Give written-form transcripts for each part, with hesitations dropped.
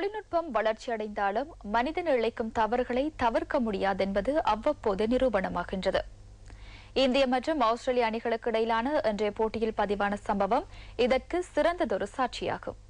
தொழில்நுட்பம் வளர்ச்சியடைந்தாலும் மனிதன் இழைக்கும் தவறுகளை தவிர்க்க முடியாது என்பது அவ்வப்போது நிரூபணமாகின்றது. இந்திய மற்றும் ஆஸ்திரேலிய அணிகளுக்கு இடையிலான இன்றைய போட்டியில் பதிவான சம்பவம் இதற்கு சிறந்ததொரு சாட்சியாகும்.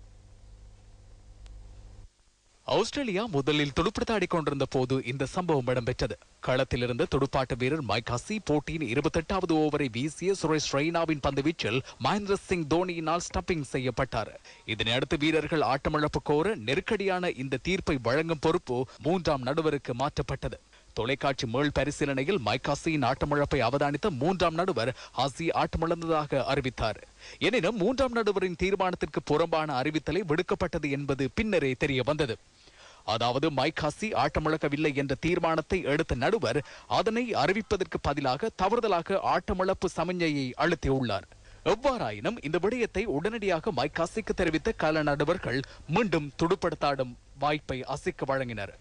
ஆஸ்திரேலியா முதலில் துடுப்படுத்தாடிக் கொண்டிருந்த போது இந்த சம்பவம் இடம்பெற்றது. களத்திலிருந்து துடுப்பாட்ட வீரர் மைக் ஹசி போட்டியின் 28வது ஓவரை வீசிய சுரேஷ் ரெய்னாவின் பந்து வீச்சில் மகேந்திர சிங் தோனியினால் ஸ்டம்பிங் செய்யப்பட்டார். இதனையடுத்து வீரர்கள் ஆட்டமிழப்பு கோர நெருக்கடியான இந்த தீர்ப்பை வழங்கும் பொறுப்பு 3ஆம் நடுவருக்கு மாற்றப்பட்டது. தொலைக்காட்சி மேல் பரிசீலனையில் மைக் ஹசியின் ஆட்டமிழப்பை அவதானித்த 3ஆம் நடுவர் ஹசி ஆட்டமிழந்ததாக அறிவித்தார். எனினும் 3ஆம் நடுவரின் தீர்மானத்திற்கு புறம்பான அறிவித்தலை விடுக்கப்பட்டது என்பது பின்னரே தெரிய வந்தது. அதாவது மைக் ஹசி ஆட்டமிழக்கவில்லை என்ற தீர்மானத்தை எடுத்த நடுவர் அதனை அறிவிப்பதற்கு பதிலாக தவறுதலாக ஆட்டமிழப்பு சமிஞ்ஞையை அழுத்தியுள்ளார். எவ்வாறாயினும் இந்த விடயத்தை உடனடியாக மைக் ஹசிக்கு தெரிவித்த கள நடுவர்கள் மீண்டும் துடுப்படுத்தாடும் வாய்ப்பை ஹசிக்கு வழங்கினர்.